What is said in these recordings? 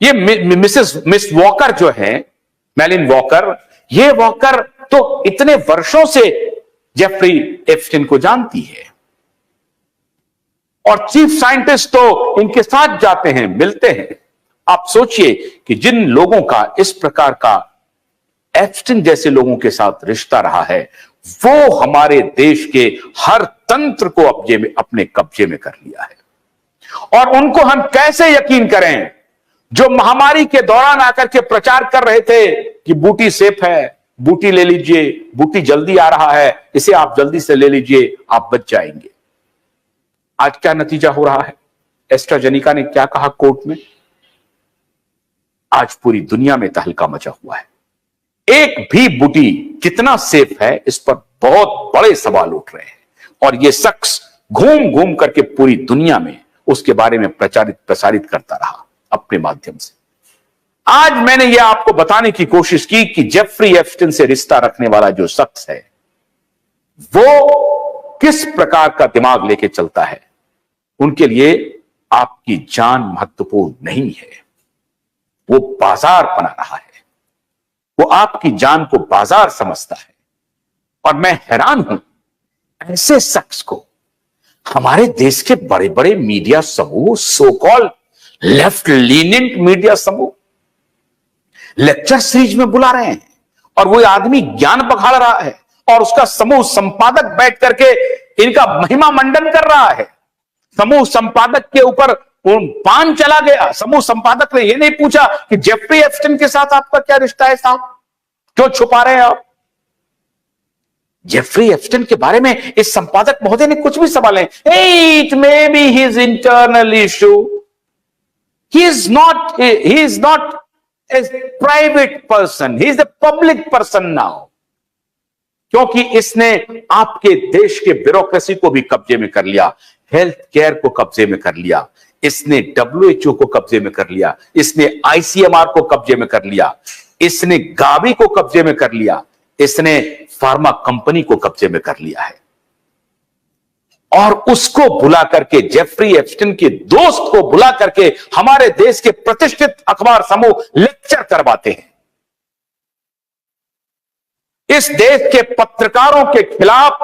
ये miss walker जो है, मेलिन वॉकर, ये वॉकर तो इतने वर्षों से जेफरी एप्स्टाइन को जानती है और चीफ साइंटिस्ट तो इनके साथ जाते हैं, मिलते हैं। आप सोचिए कि जिन लोगों का इस प्रकार का एप्स्टाइन जैसे लोगों के साथ रिश्ता रहा है, वो हमारे देश के हर तंत्र को अपने कब्जे में कर लिया है। और उनको हम कैसे यकीन करें जो महामारी के दौरान आकर के प्रचार कर रहे थे कि बूटी सेफ है, बूटी ले लीजिए, बूटी जल्दी आ रहा है, इसे आप जल्दी से ले लीजिए, आप बच जाएंगे। आज क्या नतीजा हो रहा है? एस्ट्राजेनिका ने क्या कहा कोर्ट में? आज पूरी दुनिया में तहलका मचा हुआ है। एक भी बूटी कितना सेफ है, इस पर बहुत बड़े सवाल उठ रहे हैं और यह शख्स घूम घूम करके पूरी दुनिया में उसके बारे में प्रसारित करता रहा अपने माध्यम से। आज मैंने यह आपको बताने की कोशिश की कि जेफरी एप्स्टाइन से रिश्ता रखने वाला जो शख्स है वो किस प्रकार का दिमाग लेके चलता है। उनके लिए आपकी जान महत्वपूर्ण नहीं है, वो बाजार बना रहा है, वो आपकी जान को बाजार समझता है। और मैं हैरान हूं, ऐसे शख्स को हमारे देश के बड़े बड़े मीडिया समूह, so called left lenient media समूह लेक्चर सीरीज में बुला रहे हैं और वो आदमी ज्ञान बखाड़ रहा है और उसका समूह संपादक बैठ करके इनका महिमा मंडन कर रहा है। समूह संपादक के ऊपर पान चला गया। समूह संपादक ने यह नहीं पूछा कि जेफरी एप्स्टाइन के साथ आपका क्या रिश्ता है साहब, क्यों छुपा रहे हैं आप? जेफरी एप्स्टाइन के बारे में इस संपादक महोदय ने कुछ भी सवाल है, it may be his internal issue, he is not a private person, he is a public person now। क्योंकि इसने आपके देश के ब्यूरोक्रेसी को भी कब्जे में कर लिया, हेल्थ केयर को कब्जे में कर लिया, इसने WHO को कब्जे में कर लिया, इसने ICMR को कब्जे में कर लिया, इसने गावी को कब्जे में कर लिया, इसने फार्मा कंपनी को कब्जे में कर लिया है। और उसको बुला करके, जेफरी एप्स्टाइन के दोस्त को बुला करके हमारे देश के प्रतिष्ठित अखबार समूह लेक्चर करवाते हैं। इस देश के पत्रकारों के खिलाफ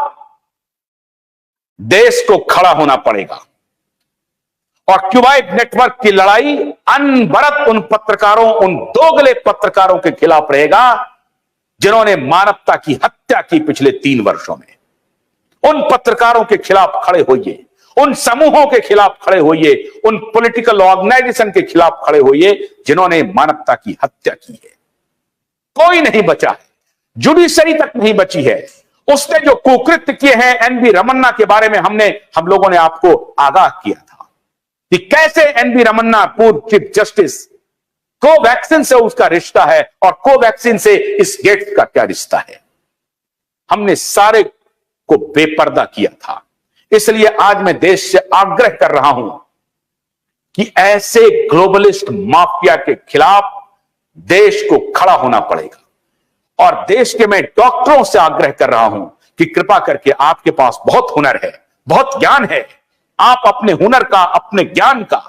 देश को खड़ा होना पड़ेगा और क्यूबाइट नेटवर्क की लड़ाई अनवरत उन पत्रकारों, उन दोगले पत्रकारों के खिलाफ रहेगा जिन्होंने मानवता की हत्या की पिछले 3 वर्षों में। उन पत्रकारों के खिलाफ खड़े होइए, उन समूहों के खिलाफ खड़े होइए, उन पॉलिटिकल ऑर्गेनाइजेशन के खिलाफ खड़े होइए जिन्होंने मानवता की हत्या की है। कोई नहीं बचा है, जुडिशरी तक नहीं बची है। उसने जो कुकृत्य किए हैं, एनवी रमन्ना के बारे में हम लोगों ने आपको आगाह किया था कि कैसे एनवी रमन्ना, पूर्व चीफ जस्टिस, कोवैक्सीन से उसका रिश्ता है और कोवैक्सीन से इस गेट्स का क्या रिश्ता है। हमने सारे को बेपर्दा किया था। इसलिए आज मैं देश से आग्रह कर रहा हूं कि ऐसे ग्लोबलिस्ट माफिया के खिलाफ देश को खड़ा होना पड़ेगा। और देश के मैं डॉक्टरों से आग्रह कर रहा हूं कि कृपा करके, आपके पास बहुत हुनर है, बहुत ज्ञान है, आप अपने हुनर का, अपने ज्ञान का,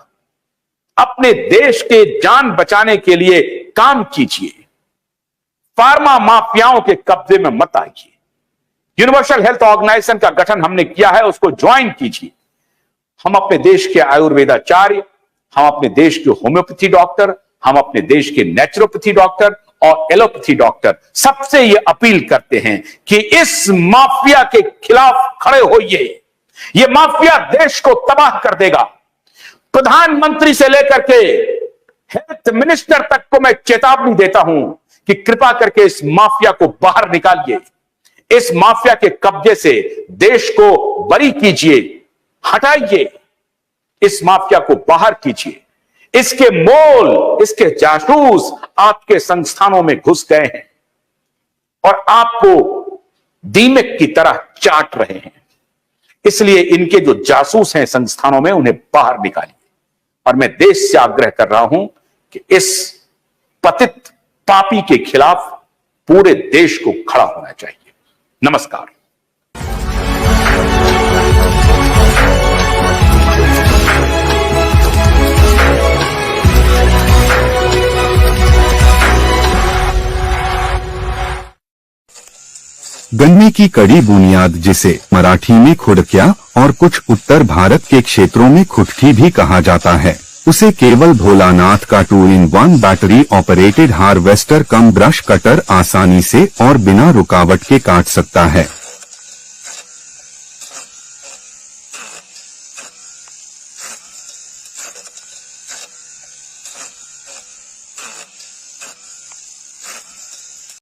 अपने देश के जान बचाने के लिए काम कीजिए। फार्मा माफियाओं के कब्जे में मत आइए। यूनिवर्सल हेल्थ ऑर्गेनाइजेशन का गठन हमने किया है, उसको ज्वाइन कीजिए। हम अपने देश के आयुर्वेदाचार्य, हम अपने देश के होम्योपैथी डॉक्टर, हम अपने देश के नेचुरोपैथी डॉक्टर और एलोपैथी डॉक्टर सबसे ये अपील करते हैं कि इस माफिया के खिलाफ खड़े होइए। ये माफिया देश को तबाह कर देगा। प्रधानमंत्री से लेकर के हेल्थ मिनिस्टर तक को मैं चेतावनी देता हूं कि कृपा करके इस माफिया को बाहर निकालिए। इस माफिया के कब्जे से देश को बरी कीजिए, हटाइए, इस माफिया को बाहर कीजिए। इसके मोल, इसके जासूस आपके संस्थानों में घुस गए हैं और आपको दीमक की तरह चाट रहे हैं। इसलिए इनके जो जासूस हैं संस्थानों में, उन्हें बाहर निकालिए। और मैं देश से आग्रह कर रहा हूं कि इस पतित पापी के खिलाफ पूरे देश को खड़ा होना चाहिए। नमस्कार। गन्ने की कड़ी बुनियाद, जिसे मराठी में खुड़किया और कुछ उत्तर भारत के क्षेत्रों में खुटकी भी कहा जाता है, उसे केवल भोलानाथ का 2-in-1 बैटरी ऑपरेटेड हार्वेस्टर कम ब्रश कटर आसानी से और बिना रुकावट के काट सकता है।